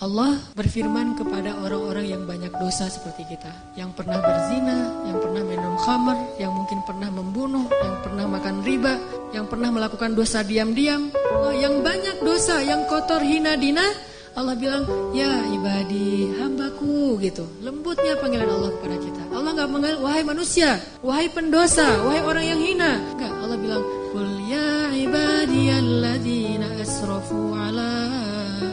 Allah berfirman kepada orang-orang yang banyak dosa seperti kita, yang pernah berzina, yang pernah minum khamar, yang mungkin pernah membunuh, yang pernah makan riba, yang pernah melakukan dosa diam-diam, yang banyak dosa, yang kotor, hina, dina. Allah bilang, ya ibadi, hambaku, gitu. Lembutnya panggilan Allah kepada kita. Allah gak menganggap, wahai manusia, wahai pendosa, wahai orang yang hina. Enggak, Allah bilang, qul ya ibadiyalladzina asrafu ala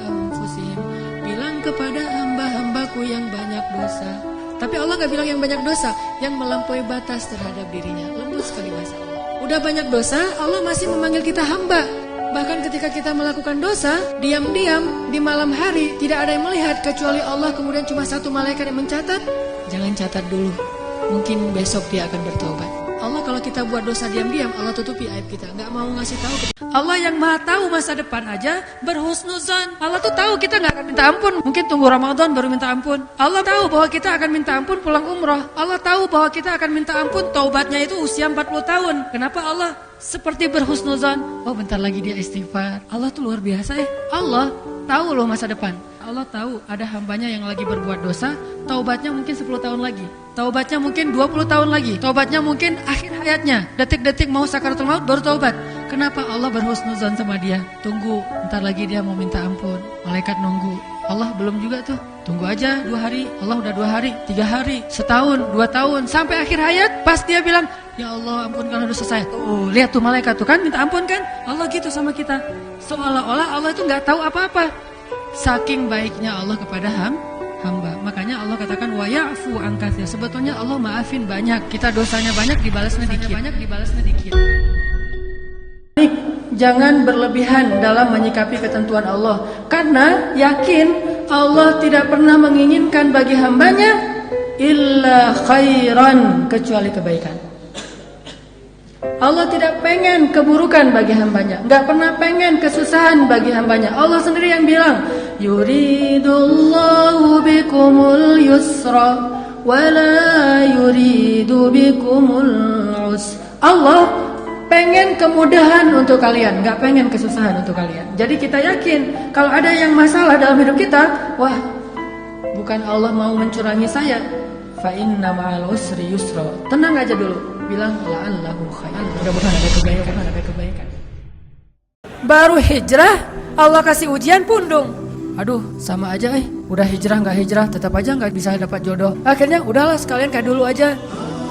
anfusihim. Bilang kepada hamba-hambaku yang banyak dosa. Tapi Allah gak bilang yang banyak dosa, yang melampaui batas terhadap dirinya. Lembut sekali bahasa Allah. Udah banyak dosa, Allah masih memanggil kita hamba. Bahkan ketika kita melakukan dosa, diam-diam di malam hari, tidak ada yang melihat kecuali Allah, kemudian cuma satu malaikat yang mencatat. Jangan catat dulu, mungkin besok dia akan bertobat. Allah kalau kita buat dosa diam-diam, Allah tutupi aib kita, gak mau ngasih tahu. Allah yang maha tahu masa depan aja berhusnuzon. Allah tuh tahu kita gak akan minta ampun, mungkin tunggu Ramadan baru minta ampun. Allah tahu bahwa kita akan minta ampun pulang umroh. Allah tahu bahwa kita akan minta ampun taubatnya itu usia 40 tahun. Kenapa Allah seperti berhusnuzon? Oh bentar lagi dia istighfar. Allah tuh luar biasa ya. Allah tahu loh masa depan. Allah tahu ada hambanya yang lagi berbuat dosa, taubatnya mungkin 10 tahun lagi, taubatnya mungkin 20 tahun lagi, taubatnya mungkin akhir hayatnya, detik-detik mau sakaratul maut baru taubat. Kenapa Allah berhusnuzon sama dia? Tunggu, bentar lagi dia mau minta ampun. Malaikat nunggu. Allah belum juga tuh. Tunggu aja 2 hari. Allah udah 2 hari, 3 hari, setahun, 2 tahun, sampai akhir hayat. Pas dia bilang, ya Allah ampunkan dosa saya. Tuh, lihat tuh malaikat tuh kan minta ampun kan? Allah gitu sama kita. Seolah-olah Allah itu gak tahu apa-apa. Saking baiknya Allah kepada hamba. Makanya Allah katakan wa ya'fu an katsir. Sebetulnya Allah maafin banyak. Kita dosanya banyak, dibalasnya dikit. Jangan berlebihan dalam menyikapi ketentuan Allah. Karena yakin Allah tidak pernah menginginkan bagi hambanya illa khairan, kecuali kebaikan. Allah tidak pengen keburukan bagi hambanya, gak pernah pengen kesusahan bagi hambanya. Allah sendiri yang bilang, yuridullahu bikumul yusra wala yuridu bikumul usra. Allah pengen kemudahan untuk kalian, gak pengen kesusahan untuk kalian. Jadi kita yakin kalau ada yang masalah dalam hidup kita, wah bukan Allah mau mencurangi saya. Fa inna ma'al usri yusra. Tenang aja dulu, bilang la'allahu khair. Mudah-mudahan ada kebaikan. Baru hijrah, Allah kasih ujian pundung. Aduh, sama aja udah hijrah nggak hijrah, tetap aja nggak bisa dapat jodoh. Akhirnya udahlah sekalian kayak dulu aja.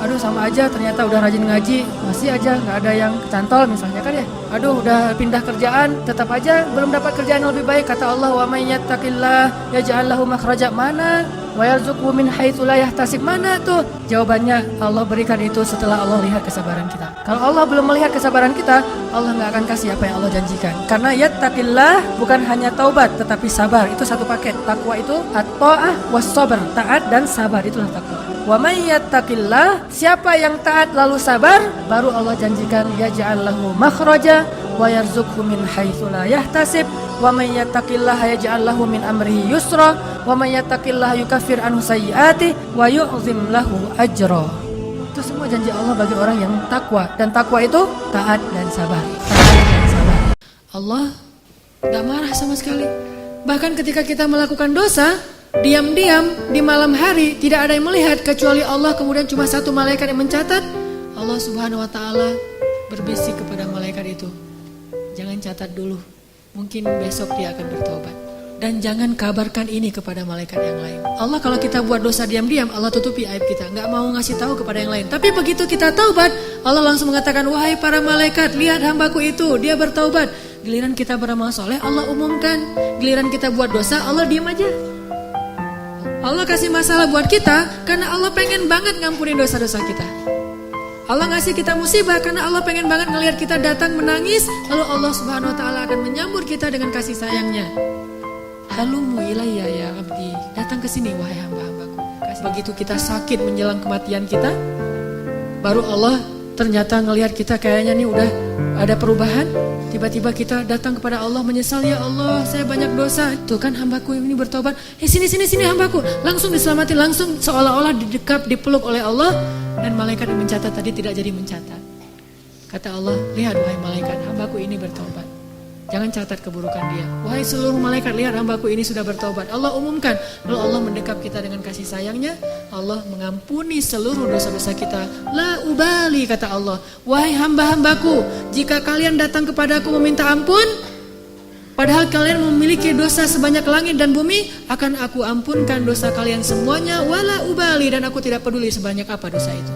Aduh sama aja, ternyata udah rajin ngaji, masih aja nggak ada yang kecantol misalnya kan ya. Aduh udah pindah kerjaan, tetap aja belum dapat kerjaan yang lebih baik. Kata Allah, wa may yattaqillah yaj'al lahu makhraja. Mana? Wa yarzuqhu min haitsu la yahtasib. Mana tuh? Jawabannya Allah berikan itu setelah Allah lihat kesabaran kita. Kalau Allah belum melihat kesabaran kita, Allah nggak akan kasih apa yang Allah janjikan. Karena yattaqillah bukan hanya taubat tetapi sabar, itu satu paket. Takwa itu at-ta'ah was-sabr, taat dan sabar, itulah takwa. Wa may yattaqillah, siapa yang taat lalu sabar, baru Allah janjikan yaj'al lahu makhraja wa yarzuqhu min haitsu la yahtasib. Wa may yattaqillaha yaj'al lahu min amrihi yusra wa may yattaqillaha yukaffir anhu sayyi'atihi wa yu'zim lahu ajra. Itu semua janji Allah bagi orang yang takwa, dan takwa itu taat dan sabar. Allah gak marah sama sekali. Bahkan ketika kita melakukan dosa, diam-diam di malam hari, tidak ada yang melihat kecuali Allah, kemudian cuma satu malaikat yang mencatat. Allah subhanahu wa ta'ala berbisik kepada malaikat itu, jangan catat dulu, mungkin besok dia akan bertobat. Dan jangan kabarkan ini kepada malaikat yang lain. Allah kalau kita buat dosa diam-diam, Allah tutupi aib kita, gak mau ngasih tahu kepada yang lain. Tapi begitu kita taubat, Allah langsung mengatakan, wahai para malaikat, lihat hambaku itu, dia bertaubat. Giliran kita beramal soleh, Allah umumkan. Giliran kita buat dosa, Allah diam aja. Allah kasih masalah buat kita karena Allah pengen banget ngampunin dosa-dosa kita. Allah ngasih kita musibah karena Allah pengen banget ngelihat kita datang menangis, lalu Allah subhanahu wa ta'ala akan menyambut kita dengan kasih sayangnya. Halumu ilayya ya abdi, datang ke sini wahai hamba-hambaku. Begitu kita sakit menjelang kematian kita, baru Allah ternyata ngelihat kita kayaknya nih udah ada perubahan. Tiba-tiba kita datang kepada Allah menyesal, ya Allah saya banyak dosa. Tuh kan hambaku ini bertobat. Sini hambaku. Langsung diselamatin, langsung seolah-olah didekap, dipeluk oleh Allah. Dan malaikat yang mencatat tadi tidak jadi mencatat. Kata Allah, lihat wahai malaikat, hambaku ini bertobat. Jangan catat keburukan dia. Wahai seluruh malaikat, lihat hambaku ini sudah bertobat. Allah umumkan. Lalu Allah mendekap kita dengan kasih sayangnya. Allah mengampuni seluruh dosa-dosa kita. La ubali, kata Allah. Wahai hamba-hambaku, jika kalian datang kepadaku meminta ampun, padahal kalian memiliki dosa sebanyak langit dan bumi, akan aku ampunkan dosa kalian semuanya. Wala ubali, dan aku tidak peduli sebanyak apa dosa itu.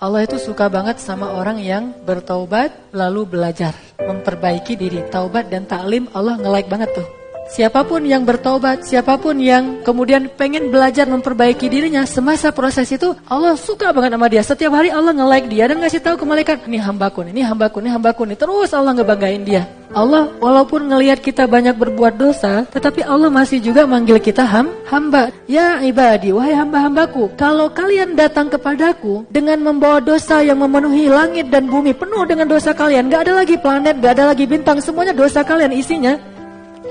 Allah itu suka banget sama orang yang bertaubat lalu belajar, memperbaiki diri. Taubat dan taklim Allah nge-like banget tuh. Siapapun yang bertaubat, siapapun yang kemudian pengen belajar memperbaiki dirinya, semasa proses itu Allah suka banget sama dia. Setiap hari Allah nge-like dia dan ngasih tahu ke malaikat, ini hambaku, ini hambaku, ini hambaku, ini. Terus Allah ngebanggain dia. Allah walaupun ngelihat kita banyak berbuat dosa, tetapi Allah masih juga manggil kita hamba. Ya ibadi, wahai hamba-hambaku, kalau kalian datang kepadaku dengan membawa dosa yang memenuhi langit dan bumi, penuh dengan dosa kalian, gak ada lagi planet, gak ada lagi bintang, semuanya dosa kalian isinya.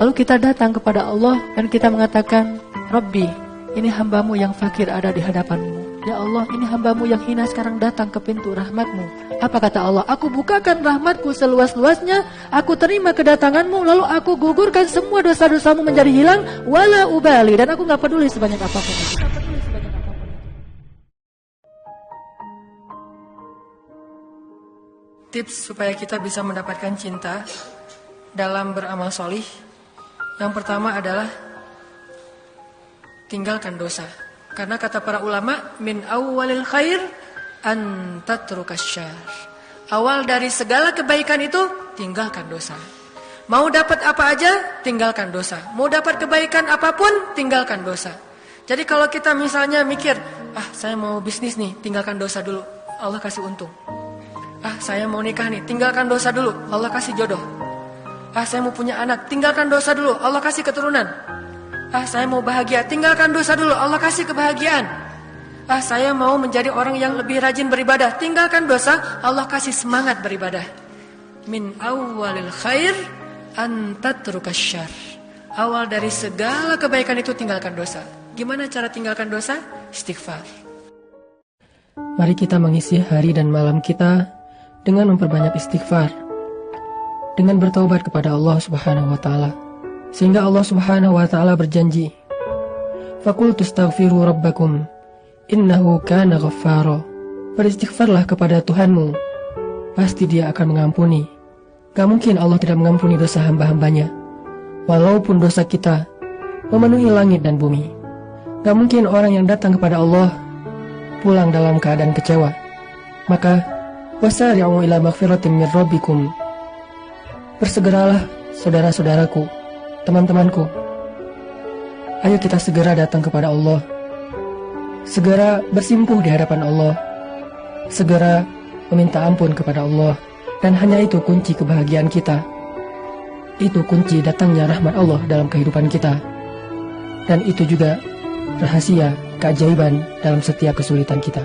Lalu kita datang kepada Allah dan kita mengatakan, Rabbi, ini hambamu yang fakir ada di hadapanmu. Ya Allah, ini hambamu yang hina sekarang datang ke pintu rahmatmu. Apa kata Allah? Aku bukakan rahmatku seluas-luasnya, aku terima kedatanganmu, lalu aku gugurkan semua dosa-dosamu menjadi hilang, wala ubali, dan aku gak peduli sebanyak apapun itu. Tips supaya kita bisa mendapatkan cinta dalam beramal solih, yang pertama adalah tinggalkan dosa. Karena kata para ulama, min awwalil khair an tatrukas syarr. Awal dari segala kebaikan itu tinggalkan dosa. Mau dapat apa aja, tinggalkan dosa. Mau dapat kebaikan apapun, tinggalkan dosa. Jadi kalau kita misalnya mikir, saya mau bisnis nih, tinggalkan dosa dulu, Allah kasih untung. Saya mau nikah nih, tinggalkan dosa dulu, Allah kasih jodoh. Saya mau punya anak, tinggalkan dosa dulu, Allah kasih keturunan. Saya mau bahagia, tinggalkan dosa dulu, Allah kasih kebahagiaan. Saya mau menjadi orang yang lebih rajin beribadah, tinggalkan dosa, Allah kasih semangat beribadah. Min awwalil khair an tatrukas syarr. Awal dari segala kebaikan itu tinggalkan dosa. Gimana cara tinggalkan dosa? Istighfar. Mari kita mengisi hari dan malam kita dengan memperbanyak istighfar, dengan bertaubat kepada Allah Subhanahu wa taala. Sehingga Allah Subhanahu wa taala berjanji, "Faqultu astaghfiru rabbakum innahu kana ghaffara." Beristighfarlah kepada Tuhanmu, pasti Dia akan mengampuni. Gak mungkin Allah tidak mengampuni dosa hamba-hambanya, walaupun dosa kita memenuhi langit dan bumi. Gak mungkin orang yang datang kepada Allah pulang dalam keadaan kecewa. Maka wasari'u ila maghfiratin min rabbikum. Bersegeralah saudara-saudaraku, teman-temanku. Ayo kita segera datang kepada Allah. Segera bersimpuh di hadapan Allah. Segera meminta ampun kepada Allah. Dan hanya itu kunci kebahagiaan kita. Itu kunci datangnya rahmat Allah dalam kehidupan kita. Dan itu juga rahasia keajaiban dalam setiap kesulitan kita.